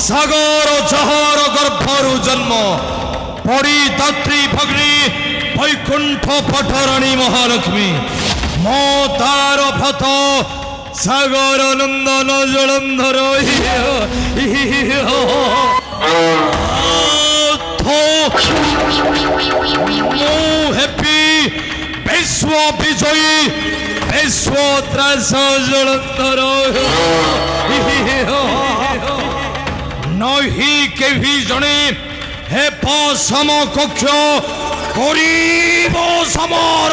সাগর যাহার গর্ভরু জন্ম পরিদাত্রী ভগ্নী বৈকুণ্ঠ পঠরাণী মহালক্ষ্মী মো তার ভ্রত সাগর নন্দন জলন্ধর হেপি বিশ্ব বিজয়ী বিশ্ব ত্রাস জলন্ধর নহি কেহি জনে হে সমকক্ষ করিব সমর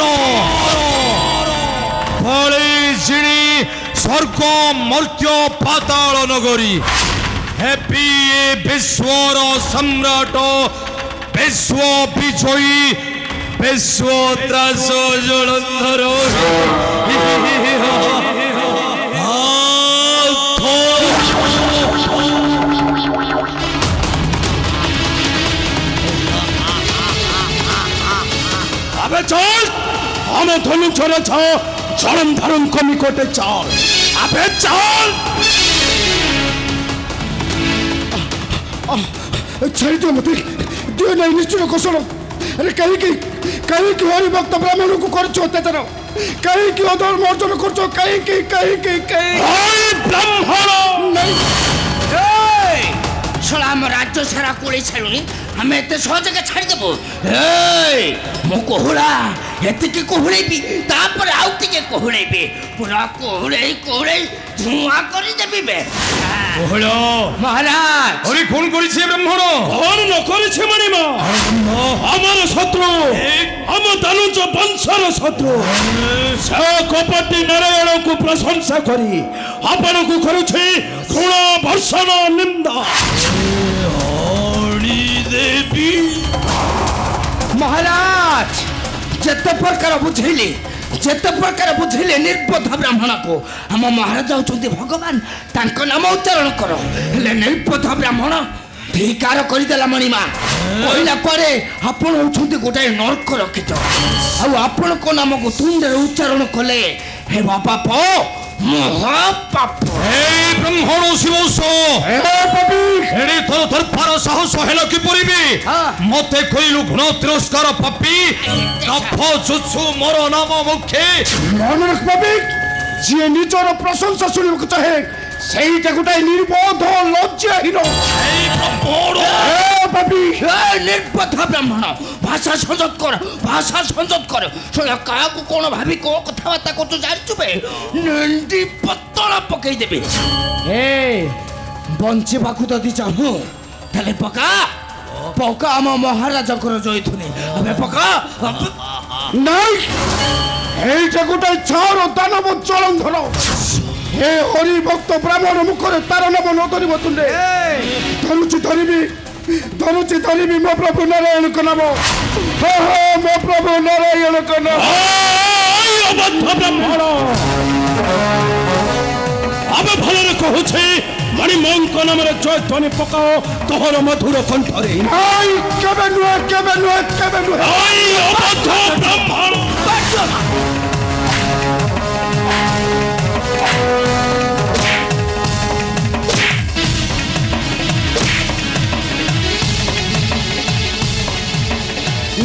ফলে যিনি স্বর্গ মর্ত্য পাতাল নগরী হেপি বিশ্বর সম্রাট বিশ্ব বিজয়ী বিশ্ব ত্রাস জলন্ধর আবে চল আমি ধনু ছড়েছ চরম ধারণ কমি কোটে চল আবে চল ছেড়ে দিও মতে দিও নাই নিশ্চয় কোসল আরে কাহিকি হরি ভক্ত ব্রাহ্মণକୁ করছো অত্যাচার কাহিকি অধর্ম অর্জন করছো কাহিকি ব্রাহ্মণ নাই শোলা আমার রাজ্য সারা করে ছাড়ুনি আমি এতে সহজে ছাড়ি দেবো মো কহুড়া এতিকে কহুড়াইবি তারপরে আউ টিকে কহুড়াইবি পুরা কহুড়াই ধোঁয়া করে দেবি বে কহল মহারাজ হরি খুন করেছে ব্রাহ্মণ খুন ন করেছে মানে মা আমার শত্রু আমার দানুজ বংশর শত্রু সে কপটি নারায়ণକୁ প্রশংসা করি আপনাকে করেছে ঘৃণ ভর্ষণ নিন্দা দেবী মহারাজ যেতে প্রকার বুঝেলে নির্বোধ ব্রাহ্মণକୁ ଆମ ମହାରାଜ ହେଉଛନ୍ତି ଭଗବାନ ତାଙ୍କ ନାମ ଉଚ୍ଚାରଣ କର ହେଲେ ନିର୍বোଧ ବ୍ରାହ୍ମଣ ଧିକାର କରିଦେଲା ମଣିମା କହିଲା ପରେ ଆପଣ ହେଉଛନ୍ତି ଗୋଟାଏ ନର୍କ ରଖିତ ଆଉ ଆପଣଙ୍କ ନାମକୁ ତୁଣ୍ଡରେ ଉଚ୍ଚାରଣ କଲେ ହେବ ପାପ মহাপাপ এই ব্রাহ্মণ শিবস এড়ে তোর দরবার সাহস হেল কি পড়িবি মতে কইলু গুণ তিরস্কার পাপি নফ জুৎসু মোর নাম মুখে মনে রাখ পাপি যে নিজর প্রশংসা শুনিବାକୁ চাহে সেইটা গোটাই নির্বোধ লজ্জাহীন এই ব্রাহ্মণ পাপি নির্বোধ ব্রাহ্মণ ভাষা সংযত কর শোনা কাহাକୁ কোন ভাবি কোন কথাবার্তা করছো জানিছুবে নন্দি পতলা পকাই দেবে বঞ্চিବାକୁ যদি চাহু তাহলে পকা ଆମ ମହାରାଜଙ୍କର ଜୟଥୁନି ଆମେ ପକା নাই এইটা গোটাই ছাড় দানব জলন্ধর হে হরি ভক্ত ব্রাহ্মণ মুখরে তার নাম ন ধরিব তুলে ধরুছি ধরিবি ମୋ ପ୍ରଭୁ ନାରାୟଣଙ୍କ ନାମ ମୋ ପ୍ରଭୁ ନାରାୟଣଙ୍କ ନାମ ଅବଦ୍ଧ ବ୍ରାହ୍ମଣ ଆମେ ଭଲରେ କହୁଛେ ମଣିମଙ୍କ ନାମରେ ଜୟ ଧ୍ୱନି ପକାଅ ତୋହର ମଧୁର କଣ୍ଠରେ ନାଇଁ କେବେ ନୁହେଁ ଅବଦ୍ଧ ବ୍ରାହ୍ମଣ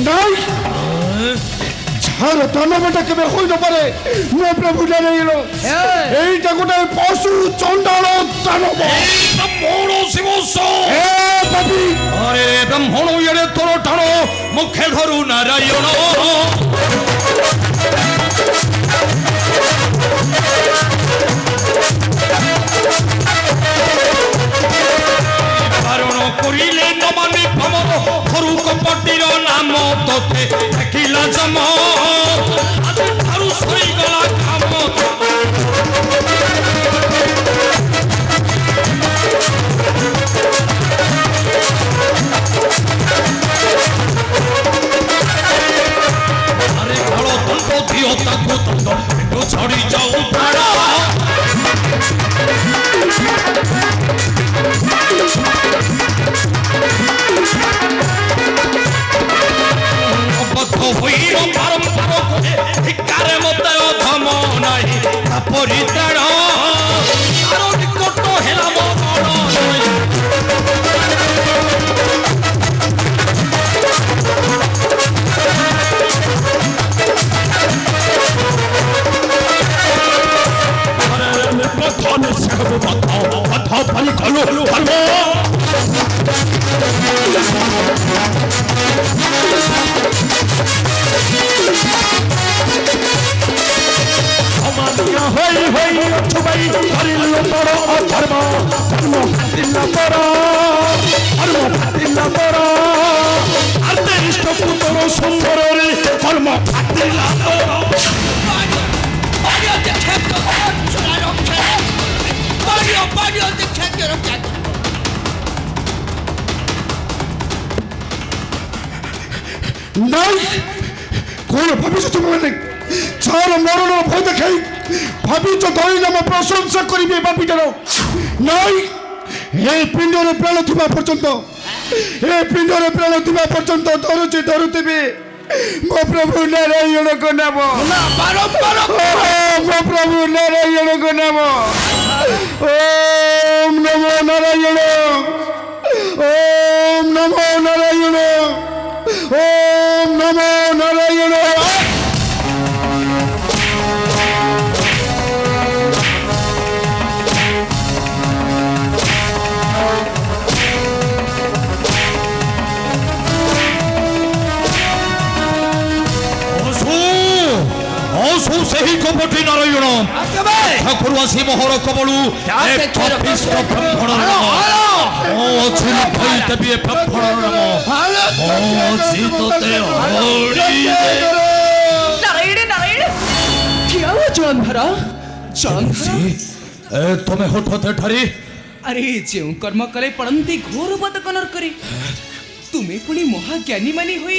নাই ছাড় দানবটা কেবে হই না পারে মো প্রভু নারায়ণ এইটা গোটাই পশু চণ্ডাল দানব ব্রাহ্মণ শিবস পাপি আরে ব্রাহ্মণ এড়ে তোর টাণ মুখে ধরু নারায়ণ বারণ করিলে নমানি ভ্রমণ ধরু কপটির নাম তোতে দেখিলা জম আজ ধারু সরিগলা কাম আরে বড় দণ্ড দিও তাকু দণ্ড একটু ছড়ি যাও প্রাণ অবদ্ধ হইল পারম্পর করে ধিকারে মতে অধম নাই পরিত্রাণ আর নিকট হেলা মন କରିଲୁ ତୋର ଅଧର୍ମ ଧର୍ମ ଫାଟିଲା ତୋର ଧର୍ମ ଫାଟିଲା ତୋର ଆର୍ତେ ଇଷ୍ଟକୁ ତୋର ସୁନ୍ଦରରେ କର୍ମ ଫାଟିଲା ତୋର ନାଇଁ କଣ ଭାବିଛ ତୁମମାନେ ଛାର ମରଣ ଭୟ ଦେଖାଇ ଭାବିଛ ଧରି ନାମ ପ୍ରଶଂସା କରିବେ ବାପିଟାର ନାଇଁ ଏ ପିଣ୍ଡରେ ପ୍ରାଣ ଥିବା ପର୍ଯ୍ୟନ୍ତ ଏ ପିଣ୍ଡରେ ପ୍ରାଣ ଥିବା ପର୍ଯ୍ୟନ୍ତ ଧରୁଥିବେ ମୋ ପ୍ରଭୁ ନାରାୟଣଙ୍କ ନାମ ମୋ ପ୍ରଭୁ ନାରାୟଣଙ୍କ ନାମ ଓମ୍ ନମୋ ନାରାୟଣ ଓମ୍ ନମୋ ନାରାୟଣ ଓମ୍ ନମୋ ନାରାୟଣ ସେହି କପଟି ନାରାୟଣ ଠାକୁର ଆସି ମୋହର କବଳୁ ଅଛି ଲୁଭାଇ ଦେବି ଏ ବ୍ରାହ୍ମଣର ନାମ ଅଛି ତୋତେ नारायण नारायण क्या हुआ जलंधर ଏ ତମେ ହଠାତ୍ ଏଠାରେ अरे जो कर्म कले पड़ती घोर बदक नरकरी तुम्हें पुणी महाज्ञानी मानी हुई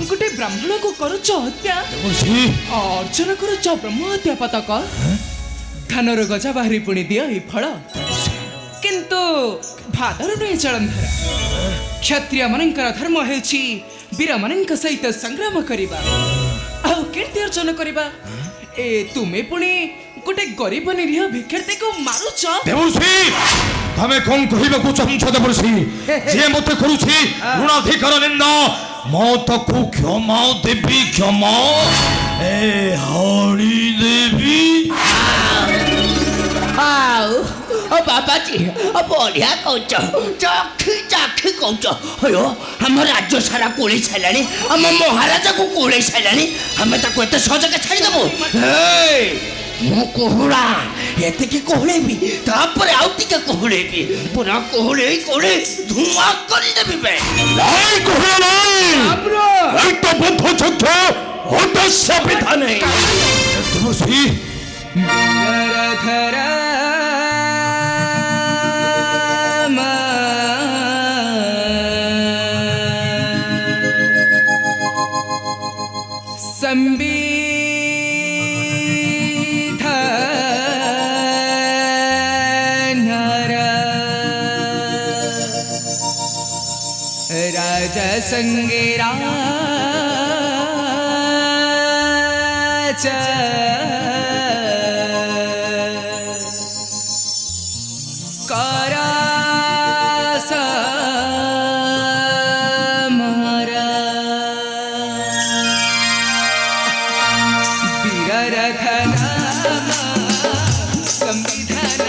गोटे ब्राह्मण को करुच हत्या अर्जन करुच ब्रह्म हत्या पतक धानर गजा बाहरी पुणी दियो ही फल किंतु भादर नुहे जलंधर क्षत्रिय मानकर धर्म हेउछि वीर मानक सहित संग्राम करिबा आ कीर्ति अर्जन करिबा ए तुम्हें पुणी गोटे गरीब निरीह भिक्षार्थी को मारुच देवर्षि तमे कौन कहबाकू चाहछ देवर्षि जे मते करूछि ऋणाधिकार निंदा मौतकू क्षमा देवी क्षमा ए हरि देवी आओ ओ बाबा जी ओ बढ़िया कहछ चाखी चाखी कहछ अयो हम राज्य सारा कोळी छलानी हम महाराजा को कोळी छलानी हम ताको एते सहज के छाड़ी देबो ए मो कोहुला एते की कोहले भी तापर आउ टिके कोहले भी पूरा कोहले कोहले धुआं करी देबी बे নাই কোহলা নাই बाबरो একটা বদ্ধ চক্র উদ্দেশ্য বিধানে देवर्षि धर राजा संगे राजा करास मारा वीर रखना संविधान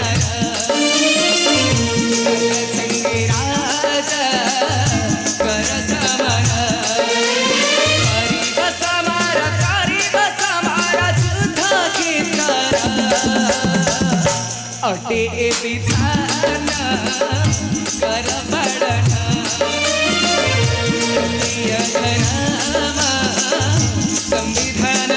संगे राजा अटे विधान कर बड़ना संविधान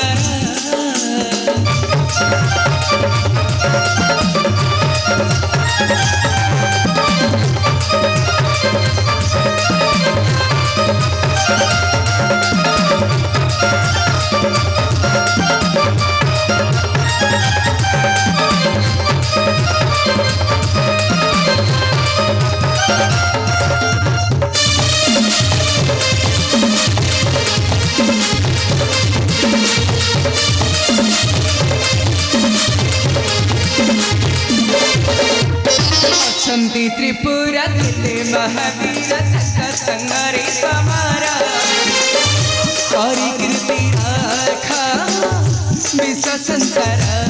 संति त्रिपुरा दिले महावीर संगरे समारा हरि कीर्ति राखा विश्व संसारा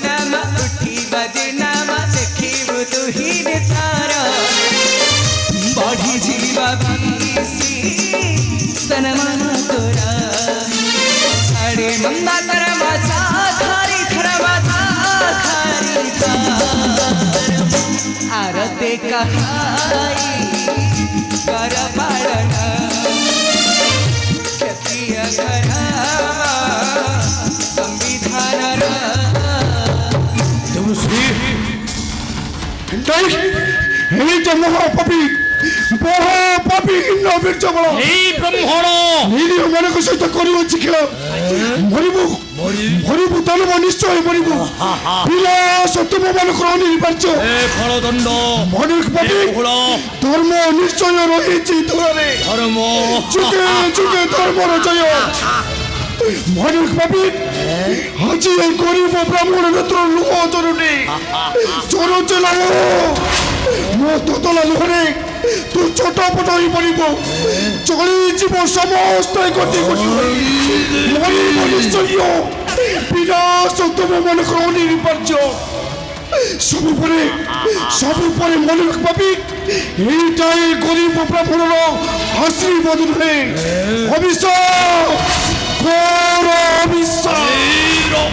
नाम उठी बजे नाम देखी तू ସହାଇ କର ପାଳନ କ୍ଷତ୍ରିୟ ଧର୍ମ ସମ୍ବିଧାନର ମହାପାପୀ ମହାପାପୀ ନବୀର୍ଜବଳ এই ব্রাহ্মণ ନିରୀହ ମାନଙ୍କ ସହିତ କରୁଅଛି ଖେଳ ମରିବୁ ମରିବୁ ଦାନବ ନିଶ୍ଚୟ ମରିବୁ ପିଲା ସତମ ମାନଙ୍କର ଅନିବାର୍ଯ୍ୟ এ ফলদণ্ড ମଣିକ এ ପାପୀ বহুଳ ଧର୍ମ ନିଶ୍ଚୟ ରହିଛି ଧୂଳରେ ধর্ম ଯୁଗେ ଯୁଗେ ଧର୍ମର ଜୟ ମଣିକ ପାପୀ ଆଜି এই ଗରିବ ବ୍ରାହ୍ମଣ ନେତ୍ର ଲୁହ ଜରୁରୀ ଜରୁଛି ଲାଭ ମୋ ତୋତଲା ଲୁହରେ ତୁ ଛୋଟପଟ ହୋଇ ପଡ଼ିବ ଚଳିଯିବ ସମସ୍ତେ ଗୋଟି ଗୋଟି ମରିବ ନିଶ୍ଚୟ ବିନାଶ ତୁମ ମାନଙ୍କର ଅନିବାର୍ଯ୍ୟ ସବୁ ପରେ ମନେ ରଖିବି এইটা এই গরিব ব্রাহ্মণর আশীর্বাদ নহে অভিশাপ ঘোর অভিশাপ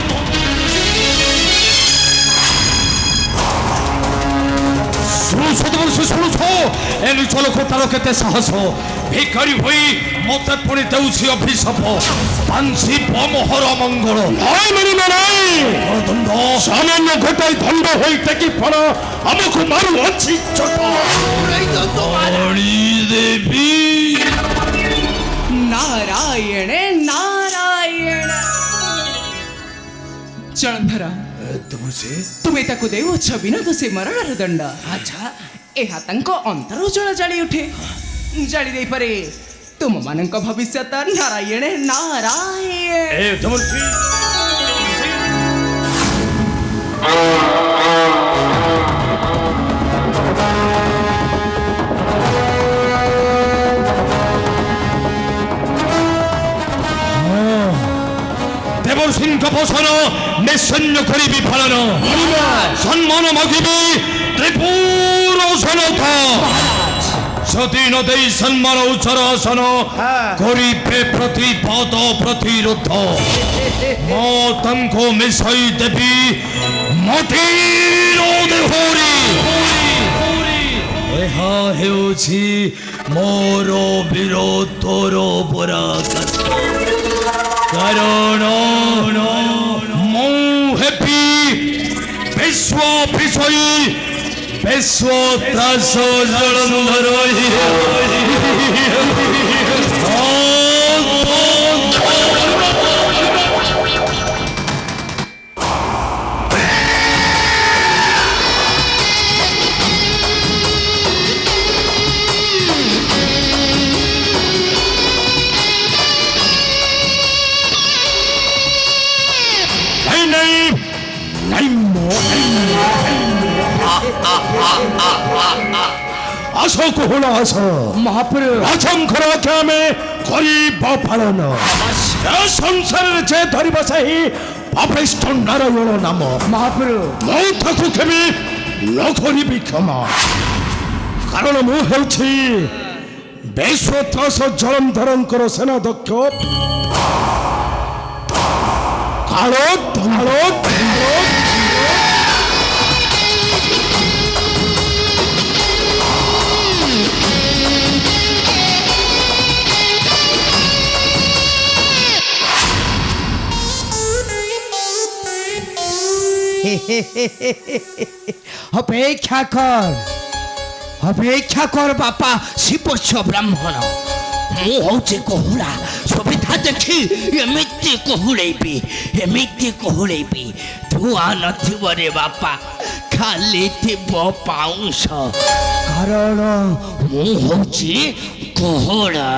শুনুছ এ নিচ লোক তার কেতে সাহস ভিখারি হই মতে পুଣି দেউছি অভিশাপ বাঞ্ছি বমহর মঙ্গল নয় মানিব নাই দণ্ড সামান্য ঘটাই দণ্ড হইতে কি ফল আমাকে মারুଅଛି চোট দেবী नारायण नारायण जलंधरा तुमे ताको देउछ विनोद से मरणर दंड अच्छा एहा तांको अंतर जळ जाळी उठे जाळी देई पारे तुम मानक भविष्यत नारायण नारायण এ দেবর্ষি দেবর্ষিঙ্ক বসন নিঃসন্ন করিবি ফলন সম্মান মাগিবি ত্রিপুর সনত যদি নদেই সম্মান উচ্চর আসন করিবে প্রতিপদ প্রতিরোধ মতঙ্কো মিশাই দেবী মটির দেহরি ଏହା ହେଉଛି ମୋର ବିରୋଧର ପରାକାଶ କାରଣ ମୁଁ ହେବି ବିଶ୍ୱ ବିଷୟୀ ବିଶ୍ୱ ତ୍ରାସ ଜଳନ୍ଧର আস কোহল আস মহাপ্রভু রাজঙ্কর আখ্যামে করিব পালন এ সংসারের যে ধরিব সেই পাপিষ্ঠ নারায়ণ নাম মহাপ্রভু ମୁଁ ତାକୁ କେବେ ନ କରିବି କ୍ଷମା କାରଣ ମୁଁ ହେଉଛି ବିଶ୍ୱତ୍ରାସ ଜଳନ୍ଧରଙ୍କର ସେନାଧ୍ୟକ୍ଷ କାଳ କାଳ অপেক্ষা কর বাপা শিবস্য ব্রাহ্মণ ମୁଁ ହଉଛି କହୁଳା ସୁବିଧା ଦେଖି ଏମିତି କହୁଳେଇବି ଧୂଆଁ ନଥିବ ରେ ବାପା ଖାଲି ଥିବ ପାଉଁଶ କାରଣ ମୁଁ ହଉଛି କହୁଳା